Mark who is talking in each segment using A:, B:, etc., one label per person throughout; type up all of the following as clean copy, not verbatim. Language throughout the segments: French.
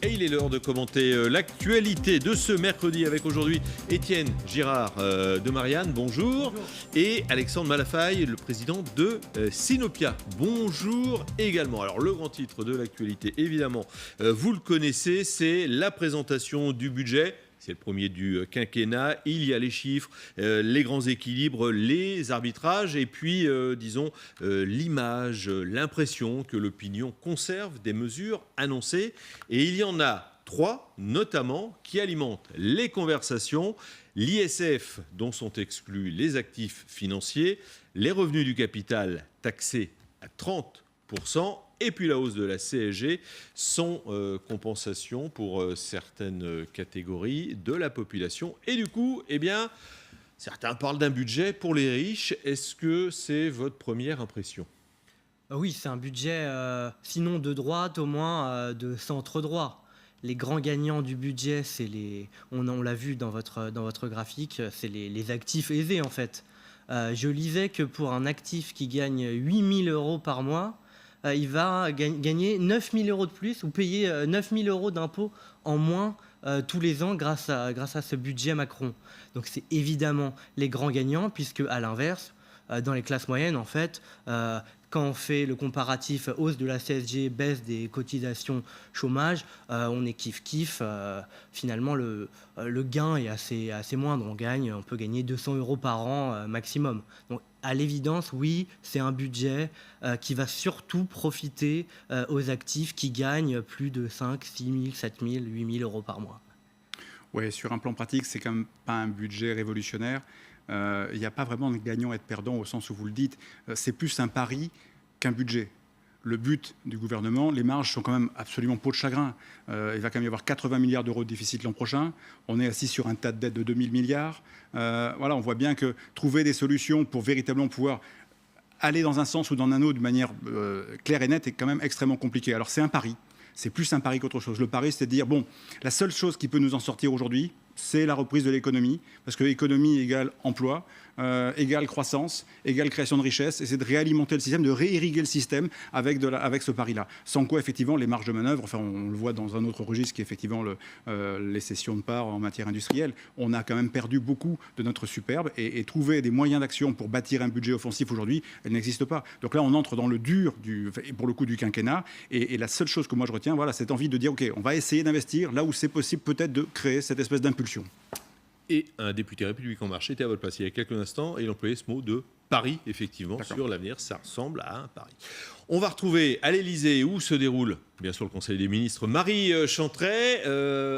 A: Et il est l'heure de commenter l'actualité de ce mercredi avec aujourd'hui Étienne Girard de Marianne, bonjour. Et Alexandre Malafaille, le président de Sinopia, bonjour également. Alors le grand titre de l'actualité, évidemment, vous le connaissez, c'est la présentation du budget. C'est le premier du quinquennat. Il y a les chiffres, les grands équilibres, les arbitrages et puis, l'image, l'impression que l'opinion conserve des mesures annoncées. Et il y en a 3, notamment, qui alimentent les conversations. L'ISF, dont sont exclus les actifs financiers, les revenus du capital taxés à 30%, et puis la hausse de la CSG, sans compensation pour certaines catégories de la population. Et du coup, certains parlent d'un budget pour les riches. Est-ce que c'est votre première impression ?
B: Oui, c'est un budget, sinon de droite, au moins de centre-droit. Les grands gagnants du budget, on l'a vu dans votre graphique, c'est les actifs aisés en fait. Je lisais que pour un actif qui gagne 8 000 € par mois, il va gagner 9 000 € de plus ou payer 9 000 € d'impôts en moins tous les ans grâce à ce budget Macron. Donc c'est évidemment les grands gagnants, puisque à l'inverse, dans les classes moyennes, en fait, quand on fait le comparatif hausse de la CSG, baisse des cotisations chômage, on est kiff-kiff. Finalement, le gain est assez moindre. On peut gagner 200 € par an maximum. Donc, à l'évidence, oui, c'est un budget qui va surtout profiter aux actifs qui gagnent plus de 5 000, 6 000, 7 000, 8 000 € par mois.
C: Oui, sur un plan pratique, c'est quand même pas un budget révolutionnaire. Il n'y a pas vraiment de gagnant et de perdant au sens où vous le dites. C'est plus un pari qu'un budget. Le but du gouvernement, les marges sont quand même absolument peau de chagrin. Il va quand même y avoir 80 milliards d'euros de déficit l'an prochain. On est assis sur un tas de dettes de 2 000 milliards. Voilà, on voit bien que trouver des solutions pour véritablement pouvoir aller dans un sens ou dans un autre de manière claire et nette est quand même extrêmement compliqué. Alors c'est un pari. C'est plus un pari qu'autre chose. Le pari, c'est de dire, bon, la seule chose qui peut nous en sortir aujourd'hui, c'est la reprise de l'économie, parce que économie égale emploi, égale croissance, égale création de richesse, et c'est de réalimenter le système, de réirriguer le système avec ce pari-là. Sans quoi, effectivement, les marges de manœuvre, enfin, on le voit dans un autre registre qui est effectivement les cessions de parts en matière industrielle, on a quand même perdu beaucoup de notre superbe, et trouver des moyens d'action pour bâtir un budget offensif aujourd'hui, elle n'existe pas. Donc là, on entre dans le dur, pour le coup, du quinquennat, et la seule chose que moi je retiens, voilà, cette envie de dire, OK, on va essayer d'investir là où c'est possible peut-être de créer cette espèce d'impulsion.
A: Et un député République En Marche était à votre place il y a quelques instants et il employait ce mot de pari, effectivement, sur l'avenir. Ça ressemble à un pari. On va retrouver à l'Élysée, où se déroule, bien sûr, le Conseil des ministres, Marie Chantret.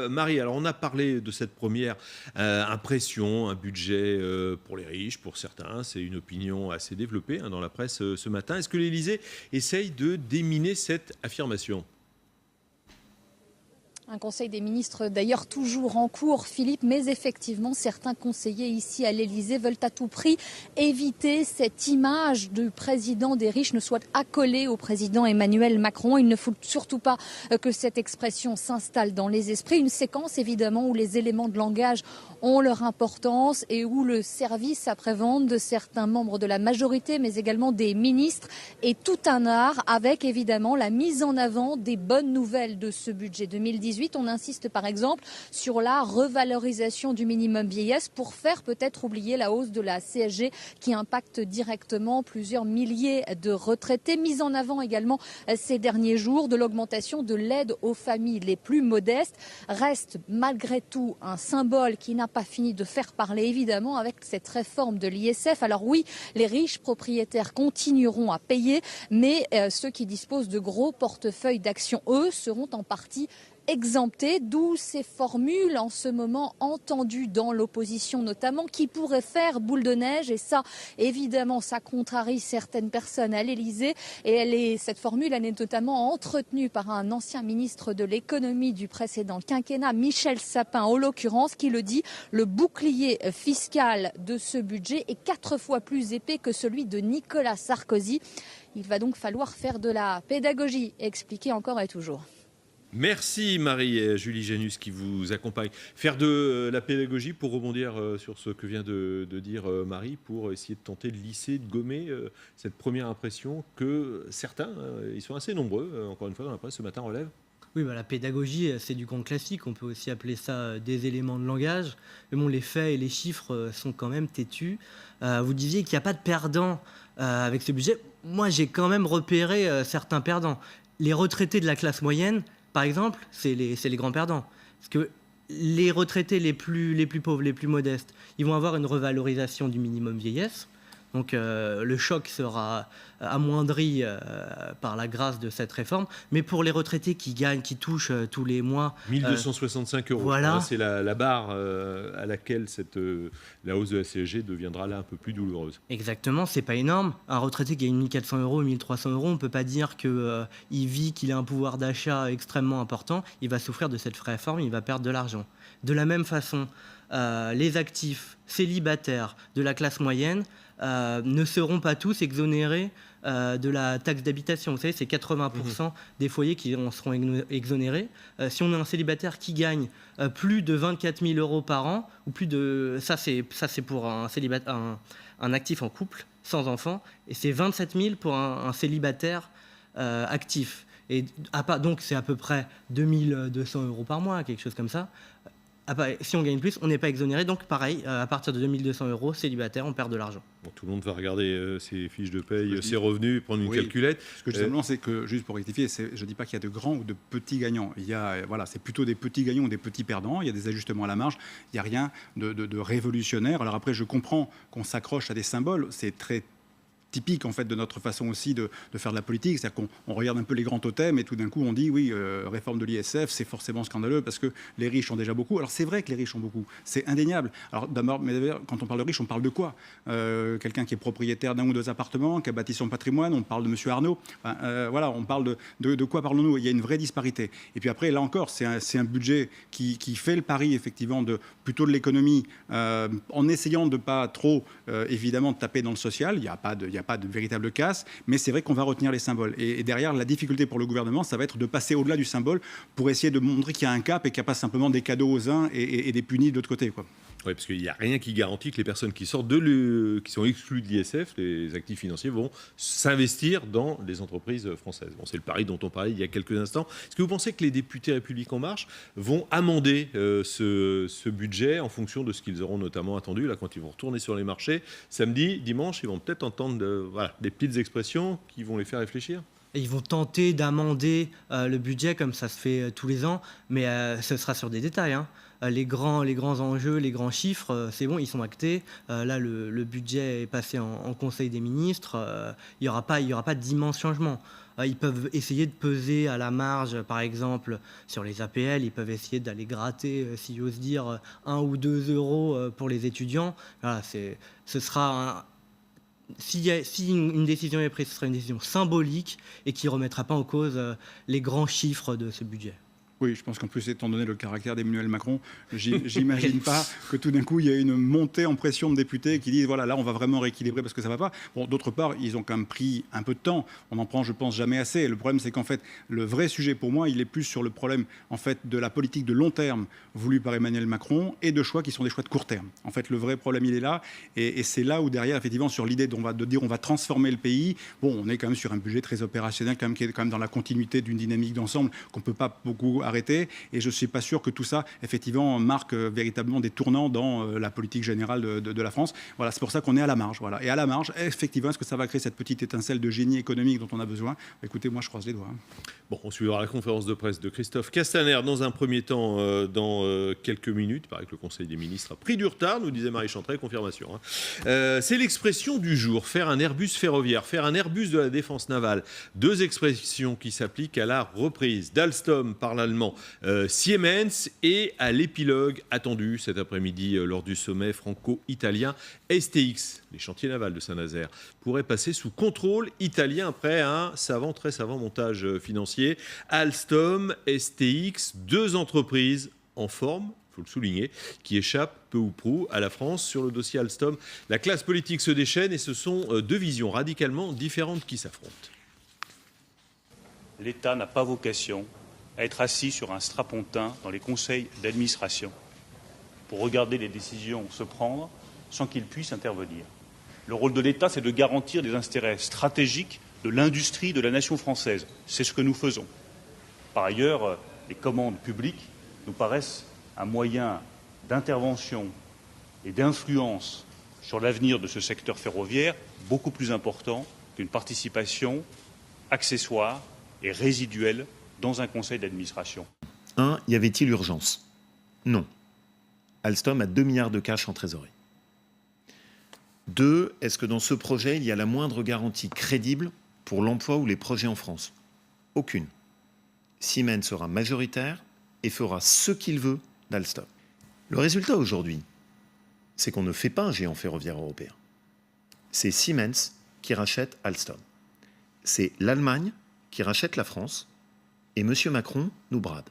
A: Marie, alors on a parlé de cette première impression, un budget pour les riches, pour certains. C'est une opinion assez développée dans la presse ce matin. Est-ce que l'Élysée essaye de déminer cette affirmation ?
D: Un conseil des ministres d'ailleurs toujours en cours, Philippe, mais effectivement certains conseillers ici à l'Élysée veulent à tout prix éviter cette image du président des riches ne soit accolée au président Emmanuel Macron. Il ne faut surtout pas que cette expression s'installe dans les esprits. Une séquence évidemment où les éléments de langage ont leur importance et où le service après-vente de certains membres de la majorité, mais également des ministres, est tout un art, avec évidemment la mise en avant des bonnes nouvelles de ce budget 2018. On insiste par exemple sur la revalorisation du minimum vieillesse pour faire peut-être oublier la hausse de la CSG qui impacte directement plusieurs milliers de retraités. Mise en avant également ces derniers jours de l'augmentation de l'aide aux familles les plus modestes. Reste malgré tout un symbole qui n'a pas fini de faire parler évidemment avec cette réforme de l'ISF. Alors oui, les riches propriétaires continueront à payer, mais ceux qui disposent de gros portefeuilles d'actions, eux, seront en partie exemptés, d'où ces formules en ce moment entendues dans l'opposition notamment, qui pourraient faire boule de neige. Et ça, évidemment, ça contrarie certaines personnes à l'Élysée. Et cette formule, elle est notamment entretenue par un ancien ministre de l'économie du précédent quinquennat, Michel Sapin, en l'occurrence, qui le dit, le bouclier fiscal de ce budget est 4 fois plus épais que celui de Nicolas Sarkozy. Il va donc falloir faire de la pédagogie, expliquer encore et toujours.
A: Merci Marie et Julie Janus qui vous accompagne. Faire de la pédagogie pour rebondir sur ce que vient de dire Marie, pour essayer de tenter de lisser, de gommer cette première impression que certains, ils sont assez nombreux, encore une fois dans la presse ce matin, relèvent
B: Oui, la pédagogie, c'est du grand classique. On peut aussi appeler ça des éléments de langage. Mais bon, les faits et les chiffres sont quand même têtus. Vous disiez qu'il n'y a pas de perdants avec ce budget. Moi, j'ai quand même repéré certains perdants. Les retraités de la classe moyenne, par exemple, c'est les grands perdants. Parce que les retraités les plus pauvres, les plus modestes, ils vont avoir une revalorisation du minimum vieillesse. Donc le choc sera amoindri par la grâce de cette réforme. Mais pour les retraités qui touchent tous les mois...
A: 1265 €.
B: Voilà.
A: C'est la barre à laquelle la hausse de la CSG deviendra là un peu plus douloureuse.
B: Exactement, c'est pas énorme. Un retraité qui gagne 1400 €, 1300 €, on ne peut pas dire qu'il a un pouvoir d'achat extrêmement important. Il va souffrir de cette réforme, il va perdre de l'argent. De la même façon, les actifs célibataires de la classe moyenne ne seront pas tous exonérés de la taxe d'habitation. Vous savez, c'est 80% des foyers qui en seront exonérés. Si on a un célibataire qui gagne plus de 24 000 € par an, ou plus de... Ça, c'est pour un actif en couple, sans enfant, et c'est 27 000 pour un célibataire actif. Et donc, c'est à peu près 2200 € par mois, quelque chose comme ça. Si on gagne plus, on n'est pas exonéré. Donc, pareil, à partir de 2200 €, célibataire, on perd de l'argent.
A: Bon, tout le monde va regarder ses fiches de paye, ses revenus, prendre une calculette.
C: Ce que je dis simplement, c'est que, juste pour rectifier, je ne dis pas qu'il y a de grands ou de petits gagnants. C'est plutôt des petits gagnants ou des petits perdants. Il y a des ajustements à la marge. Il n'y a rien de révolutionnaire. Alors après, je comprends qu'on s'accroche à des symboles. C'est très typique en fait de notre façon aussi de faire de la politique, c'est-à-dire qu'on regarde un peu les grands totems et tout d'un coup on dit oui, réforme de l'ISF, c'est forcément scandaleux parce que les riches ont déjà beaucoup. Alors c'est vrai que les riches ont beaucoup, c'est indéniable. Alors d'abord, mais d'ailleurs, quand on parle de riches, on parle de quoi? Quelqu'un qui est propriétaire d'un ou deux appartements, qui a bâti son patrimoine, on parle de Monsieur Arnaud. Voilà, on parle de quoi parlons-nous? Il y a une vraie disparité. Et puis après, là encore, c'est un budget qui fait le pari effectivement plutôt de l'économie, en essayant de pas trop évidemment de taper dans le social. Il n'y a pas de véritable casse, mais c'est vrai qu'on va retenir les symboles. Et derrière, la difficulté pour le gouvernement, ça va être de passer au-delà du symbole pour essayer de montrer qu'il y a un cap et qu'il n'y a pas simplement des cadeaux aux uns et des punis de l'autre côté, quoi.
A: Oui, parce qu'il n'y a rien qui garantit que les personnes qui sortent qui sont exclues de l'ISF, les actifs financiers, vont s'investir dans les entreprises françaises. Bon, c'est le pari dont on parlait il y a quelques instants. Est-ce que vous pensez que les députés République En Marche vont amender ce budget en fonction de ce qu'ils auront notamment attendu là, quand ils vont retourner sur les marchés samedi, dimanche? Ils vont peut-être entendre des petites expressions qui vont les faire réfléchir.
B: Et ils vont tenter d'amender le budget comme ça se fait tous les ans, mais ce sera sur des détails, hein. Les grands enjeux, les grands chiffres, c'est bon, ils sont actés. Là, le budget est passé en Conseil des ministres. Il n'y aura pas d'immenses changements. Ils peuvent essayer de peser à la marge, par exemple, sur les APL. Ils peuvent essayer d'aller gratter, si j'ose dire, 1 ou 2 € pour les étudiants. Voilà, ce sera si une décision est prise, ce sera une décision symbolique et qui ne remettra pas en cause les grands chiffres de ce budget.
C: Oui, je pense qu'en plus, étant donné le caractère d'Emmanuel Macron, j'imagine pas que tout d'un coup, il y a une montée en pression de députés qui disent voilà, là, on va vraiment rééquilibrer parce que ça va pas. Bon, d'autre part, ils ont quand même pris un peu de temps. On en prend, je pense, jamais assez. Et le problème, c'est qu'en fait, le vrai sujet pour moi, il est plus sur le problème en fait de la politique de long terme voulue par Emmanuel Macron et de choix qui sont des choix de court terme. En fait, le vrai problème, il est là. Et c'est là où derrière, effectivement, sur l'idée de dire on va transformer le pays. Bon, on est quand même sur un budget très opérationnel, quand même, qui est quand même dans la continuité d'une dynamique d'ensemble qu'on peut pas beaucoup arrêter, et je ne suis pas sûr que tout ça, effectivement, marque véritablement des tournants dans la politique générale de la France. Voilà, c'est pour ça qu'on est à la marge. Voilà. Et à la marge, effectivement, est-ce que ça va créer cette petite étincelle de génie économique dont on a besoin? Écoutez, moi, je croise les doigts.
A: Bon, on suivra la conférence de presse de Christophe Castaner dans un premier temps, dans quelques minutes. Il paraît que le Conseil des ministres a pris du retard, nous disait Marie Chantrey, confirmation. C'est l'expression du jour, faire un Airbus ferroviaire, faire un Airbus de la défense navale. Deux expressions qui s'appliquent à la reprise. d'Alstom par l'allemand Siemens et à l'épilogue attendu cet après-midi lors du sommet franco-italien STX. Les chantiers navals de Saint-Nazaire pourraient passer sous contrôle italien après un très savant montage financier. Alstom, STX, deux entreprises en forme, il faut le souligner, qui échappent peu ou prou à la France. Sur le dossier Alstom, la classe politique se déchaîne et ce sont deux visions radicalement différentes qui s'affrontent.
E: L'État n'a pas vocation à être assis sur un strapontin dans les conseils d'administration pour regarder les décisions se prendre sans qu'il puisse intervenir. Le rôle de l'État, c'est de garantir les intérêts stratégiques de l'industrie de la nation française. C'est ce que nous faisons. Par ailleurs, les commandes publiques nous paraissent un moyen d'intervention et d'influence sur l'avenir de ce secteur ferroviaire beaucoup plus important qu'une participation accessoire et résiduelle dans un conseil d'administration.
F: 1. Y avait-il urgence? Non. Alstom a 2 milliards de cash en trésorerie. 2. Est-ce que dans ce projet, il y a la moindre garantie crédible pour l'emploi ou les projets en France? Aucune. Siemens sera majoritaire et fera ce qu'il veut d'Alstom. Le résultat aujourd'hui, c'est qu'on ne fait pas un géant ferroviaire européen. C'est Siemens qui rachète Alstom. C'est l'Allemagne qui rachète la France et M. Macron nous brade.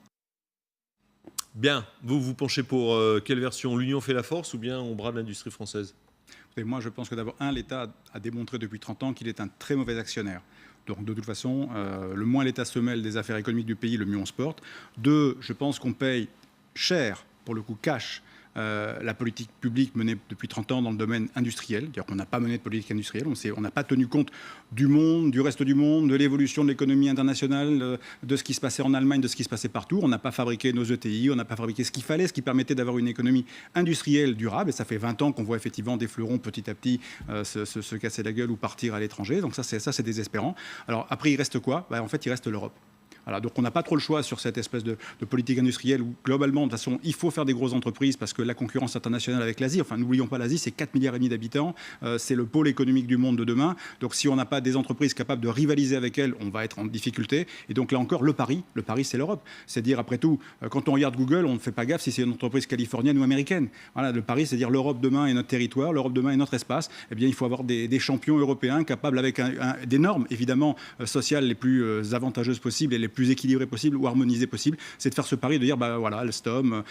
A: Bien, vous vous penchez pour quelle version? L'union fait la force ou bien on brade l'industrie française?
C: Et moi, je pense que d'abord, l'État a démontré depuis 30 ans qu'il est un très mauvais actionnaire. Donc, de toute façon, le moins l'État se mêle des affaires économiques du pays, le mieux on se porte. 2, je pense qu'on paye cher, pour le coup cash, la politique publique menée depuis 30 ans dans le domaine industriel. C'est-à-dire qu'on n'a pas mené de politique industrielle, on n'a pas tenu compte du monde, du reste du monde, de l'évolution de l'économie internationale, de ce qui se passait en Allemagne, de ce qui se passait partout. On n'a pas fabriqué nos ETI, on n'a pas fabriqué ce qu'il fallait, ce qui permettait d'avoir une économie industrielle durable. Et ça fait 20 ans qu'on voit effectivement des fleurons petit à petit se casser la gueule ou partir à l'étranger. Donc ça, c'est désespérant. Alors après, il reste quoi? En fait, il reste l'Europe. Voilà, donc on n'a pas trop le choix sur cette espèce de politique industrielle où globalement, de toute façon, il faut faire des grosses entreprises parce que la concurrence internationale avec l'Asie, enfin n'oublions pas l'Asie, c'est 4,5 milliards d'habitants, c'est le pôle économique du monde de demain. Donc si on n'a pas des entreprises capables de rivaliser avec elles, on va être en difficulté. Et donc là encore, le pari c'est l'Europe. C'est dire après tout, quand on regarde Google, on ne fait pas gaffe si c'est une entreprise californienne ou américaine. Voilà, le pari, c'est dire l'Europe demain est notre territoire, l'Europe demain est notre espace. Eh bien, il faut avoir des champions européens capables avec des normes évidemment sociales les plus avantageuses possibles et les plus équilibrées possibles ou harmonisées possibles. C'est de faire ce pari de dire voilà, Alstom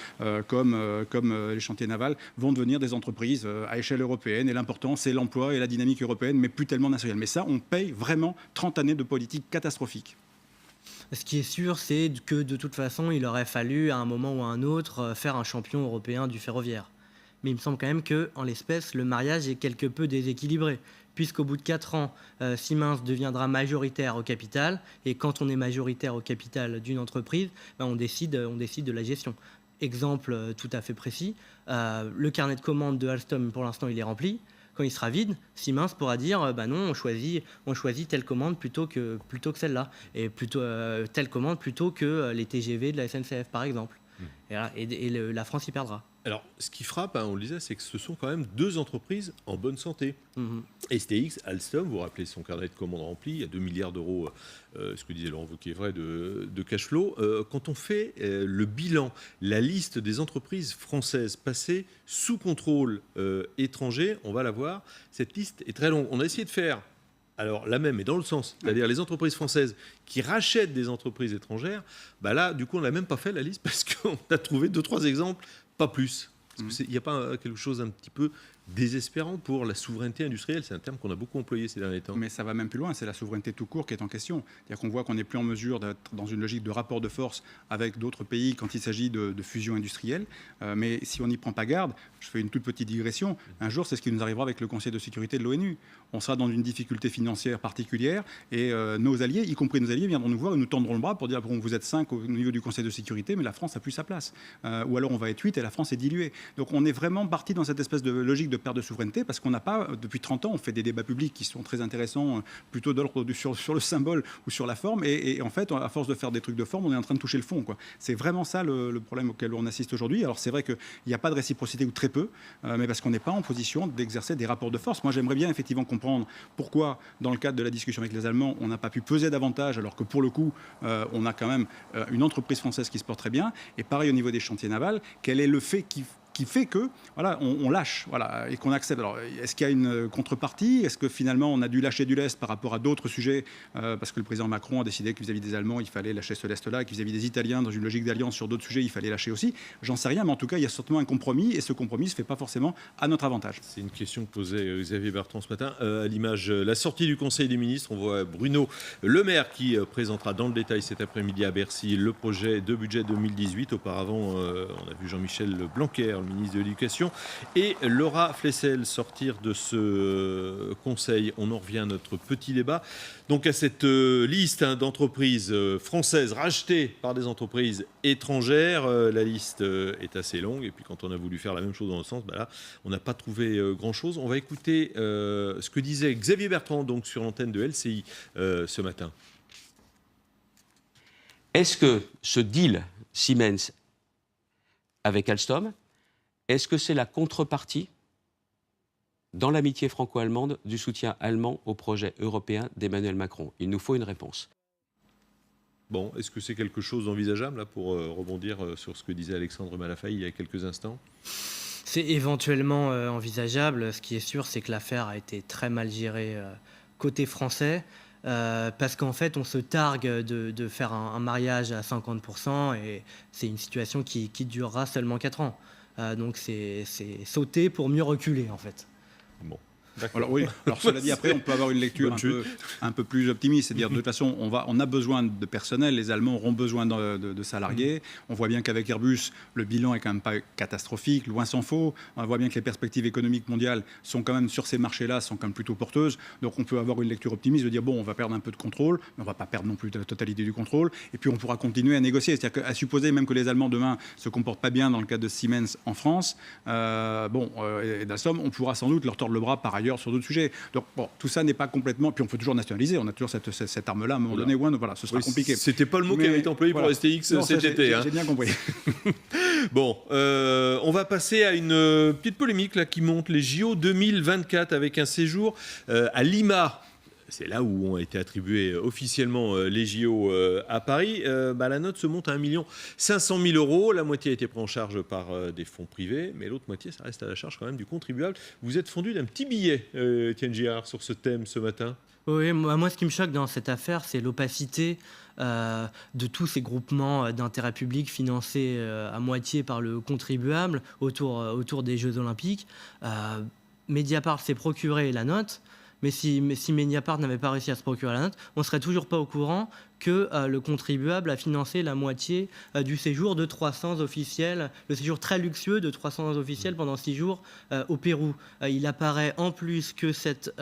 C: comme les chantiers navals vont devenir des entreprises à échelle européenne et l'important c'est l'emploi et la dynamique européenne mais plus tellement nationale. Mais ça, on paye vraiment 30 années de politique catastrophique.
B: Ce qui est sûr, c'est que de toute façon, il aurait fallu à un moment ou à un autre faire un champion européen du ferroviaire. Mais il me semble quand même qu'en l'espèce, le mariage est quelque peu déséquilibré, puisqu'au bout de 4 ans, Siemens deviendra majoritaire au capital, et quand on est majoritaire au capital d'une entreprise, on décide de la gestion. Exemple tout à fait précis, le carnet de commandes de Alstom, pour l'instant, il est rempli. Quand il sera vide, Siemens pourra dire non, on choisit telle commande plutôt que celle-là, et telle commande plutôt que les TGV de la SNCF, par exemple. Et la France y perdra.
A: Alors, ce qui frappe, on le disait, c'est que ce sont quand même 2 entreprises en bonne santé. STX, Alstom, vous vous rappelez son carnet de commandes rempli, il y a 2 milliards d'euros, ce que disait Laurent Wauquiez, vrai, de cash flow. Quand on fait le bilan, la liste des entreprises françaises passées sous contrôle étranger, on va la voir. Cette liste est très longue. On a essayé de faire la même, mais dans le sens, c'est-à-dire les entreprises françaises qui rachètent des entreprises étrangères, là, du coup, on n'a même pas fait la liste parce qu'on a trouvé 2-3 exemples, pas plus. Il n'y a pas quelque chose un petit peu désespérant pour la souveraineté industrielle? C'est un terme qu'on a beaucoup employé ces derniers temps.
C: Mais ça va même plus loin, c'est la souveraineté tout court qui est en question. C'est-à-dire qu'on voit qu'on n'est plus en mesure d'être dans une logique de rapport de force avec d'autres pays quand il s'agit de fusion industrielle. Mais si on n'y prend pas garde, je fais une toute petite digression, un jour c'est ce qui nous arrivera avec le Conseil de sécurité de l'ONU. On sera dans une difficulté financière particulière et nos alliés, y compris nos alliés, viendront nous voir et nous tendront le bras pour dire vous êtes 5 au niveau du Conseil de sécurité, mais la France n'a plus sa place. Ou alors on va être 8 et la France est diluée. Donc on est vraiment parti dans cette espèce de logique de perte de souveraineté parce qu'on n'a pas, depuis 30 ans, on fait des débats publics qui sont très intéressants, plutôt de l'ordre sur le symbole ou sur la forme. Et en fait, à force de faire des trucs de forme, on est en train de toucher le fond, quoi. C'est vraiment ça le problème auquel on assiste aujourd'hui. Alors c'est vrai qu'il n'y a pas de réciprocité ou très peu, mais parce qu'on n'est pas en position d'exercer des rapports de force. Moi, j'aimerais bien effectivement comprendre pourquoi, dans le cadre de la discussion avec les Allemands, on n'a pas pu peser davantage, alors que pour le coup, on a quand même une entreprise française qui se porte très bien. Et pareil au niveau des chantiers navals, quel est le fait qui fait que on lâche et qu'on accepte. Alors, est-ce qu'il y a une contrepartie? Est-ce que finalement on a dû lâcher du lest par rapport à d'autres sujets parce que le président Macron a décidé que vis-à-vis des Allemands, il fallait lâcher ce lest-là, et que vis-à-vis des Italiens, dans une logique d'alliance sur d'autres sujets, il fallait lâcher aussi? J'en sais rien, mais en tout cas, il y a certainement un compromis et ce compromis ne se fait pas forcément à notre avantage.
A: C'est une question que posait Xavier Bertrand ce matin. À l'image, la sortie du Conseil des ministres, on voit Bruno Le Maire qui présentera dans le détail cet après-midi à Bercy le projet de budget 2018. Auparavant, on a vu Jean-Michel Blanquer, le ministre de l'Éducation, et Laura Flessel sortir de ce conseil. On en revient à notre petit débat. Donc à cette liste d'entreprises françaises rachetées par des entreprises étrangères, la liste est assez longue. Et puis quand on a voulu faire la même chose dans le sens, là, on n'a pas trouvé grand-chose. On va écouter ce que disait Xavier Bertrand donc, sur l'antenne de LCI ce matin.
G: Est-ce que ce deal Siemens avec Alstom, est-ce que c'est la contrepartie dans l'amitié franco-allemande du soutien allemand au projet européen d'Emmanuel Macron? Il nous faut une réponse.
A: Bon, est-ce que c'est quelque chose d'envisageable là, pour rebondir sur ce que disait Alexandre Malafaille il y a quelques instants?
B: C'est éventuellement envisageable. Ce qui est sûr, c'est que l'affaire a été très mal gérée côté français. Parce qu'en fait, on se targue de faire un mariage à 50% et c'est une situation qui durera seulement 4 ans. Donc c'est sauter pour mieux reculer, en fait.
A: Bon.
C: Alors, oui. Alors cela dit, après, on peut avoir une lecture un peu plus optimiste. C'est-à-dire, de toute façon, on a besoin de personnel. Les Allemands auront besoin de salariés. On voit bien qu'avec Airbus, le bilan est quand même pas catastrophique, loin s'en faut. On voit bien que les perspectives économiques mondiales sont quand même, sur ces marchés-là, sont quand même plutôt porteuses. Donc, on peut avoir une lecture optimiste de dire, bon, on va perdre un peu de contrôle, mais on ne va pas perdre non plus la totalité du contrôle. Et puis, on pourra continuer à négocier. C'est-à-dire qu'à supposer même que les Allemands, demain, se comportent pas bien dans le cas de Siemens en France, et d'Alstom, on pourra sans doute leur tordre le bras par ailleurs sur d'autres sujets. Donc bon, tout ça n'est pas complètement... Puis on peut toujours nationaliser, on a toujours cette arme-là à un moment donné, voilà, ce sera compliqué.
A: C'était pas le mot qui avait été employé pour STX cet été.
C: J'ai bien compris.
A: Bon, on va passer à une petite polémique là, qui monte, les JO 2024 avec un séjour à Lima. C'est là où ont été attribués officiellement les JO à Paris. La note se monte à 1 500 000 €. La moitié a été prise en charge par des fonds privés, mais l'autre moitié, ça reste à la charge quand même du contribuable. Vous êtes fondu d'un petit billet, Étienne Girard, sur ce thème ce matin.
B: Oui, moi, ce qui me choque dans cette affaire, c'est l'opacité de tous ces groupements d'intérêt public financés à moitié par le contribuable autour des Jeux Olympiques. Mediapart s'est procuré la note. Mais si Mediapart n'avait pas réussi à se procurer la note, on ne serait toujours pas au courant que le contribuable a financé la moitié du séjour de 300 officiels, le séjour très luxueux de 300 officiels pendant 6 jours au Pérou. Il apparaît en plus que cette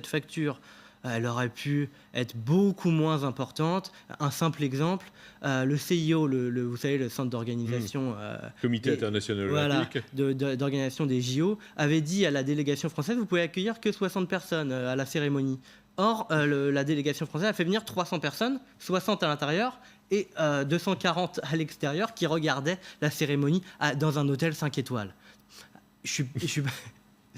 B: facture, elle aurait pu être beaucoup moins importante. Un simple exemple, le CIO, vous savez, le centre d'organisation...
A: Comité international olympique.
B: D'organisation des JO, avait dit à la délégation française, vous pouvez accueillir que 60 personnes à la cérémonie. Or, la délégation française a fait venir 300 personnes, 60 à l'intérieur et 240 à l'extérieur, qui regardaient la cérémonie dans un hôtel 5 étoiles. Je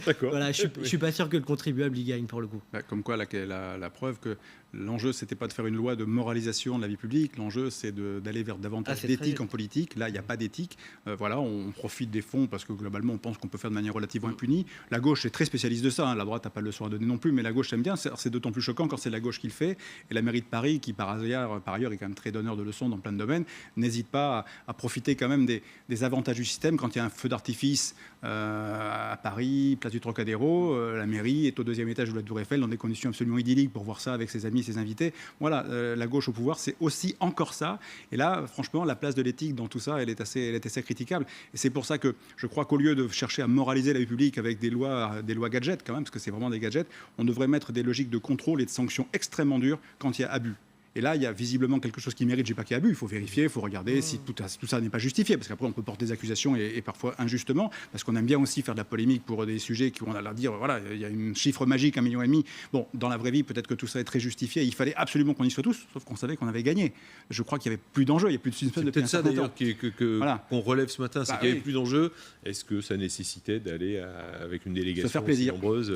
A: D'accord.
B: Voilà, je suis pas sûr que le contribuable y gagne pour le coup.
C: Comme quoi, la preuve que l'enjeu, c'était pas de faire une loi de moralisation de la vie publique. L'enjeu, c'est d'aller vers davantage d'éthique en politique. Là, il n'y a pas d'éthique. On profite des fonds parce que globalement, on pense qu'on peut faire de manière relativement impunie. La gauche est très spécialiste de ça. La droite n'a pas de leçon à donner non plus, mais la gauche aime bien. C'est d'autant plus choquant quand c'est la gauche qui le fait. Et la mairie de Paris, qui par ailleurs est quand même très donneur de leçons dans plein de domaines, n'hésite pas à profiter quand même des avantages du système. Quand il y a un feu d'artifice à Paris, place du Trocadéro, la mairie est au 2e étage de la Tour Eiffel dans des conditions absolument idylliques pour voir ça avec ses amis, ses invités. Voilà, la gauche au pouvoir, c'est aussi encore ça. Et là, franchement, la place de l'éthique dans tout ça, elle est assez critiquable. Et c'est pour ça que je crois qu'au lieu de chercher à moraliser la vie publique avec des lois gadgets quand même, parce que c'est vraiment des gadgets, on devrait mettre des logiques de contrôle et de sanctions extrêmement dures quand il y a abus. Et là, il y a visiblement quelque chose qui mérite, je ne dis pas qu'il y a abus, il faut vérifier, il faut regarder si tout ça n'est pas justifié, parce qu'après on peut porter des accusations et parfois injustement, parce qu'on aime bien aussi faire de la polémique pour des sujets qui vont leur dire, voilà, il y a un chiffre magique, 1,5 million. Bon, dans la vraie vie, peut-être que tout ça est très justifié, il fallait absolument qu'on y soit tous, sauf qu'on savait qu'on avait gagné. Je crois qu'il n'y avait plus d'enjeu, il n'y a plus de suspense depuis un certain temps.
A: C'est peut-être ça d'ailleurs qu'on relève ce matin, c'est qu'il n'y avait plus d'enjeu. Est-ce que ça nécessitait d'aller avec une délégation nombreuse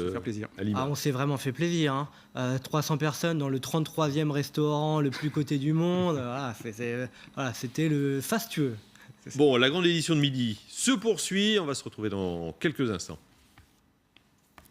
A: à Lima?
B: On s'est vraiment fait plaisir. 300 personnes dans le 33e restaurant le plus coté du monde. C'était le fastueux.
A: Bon, la grande édition de midi se poursuit. On va se retrouver dans quelques instants.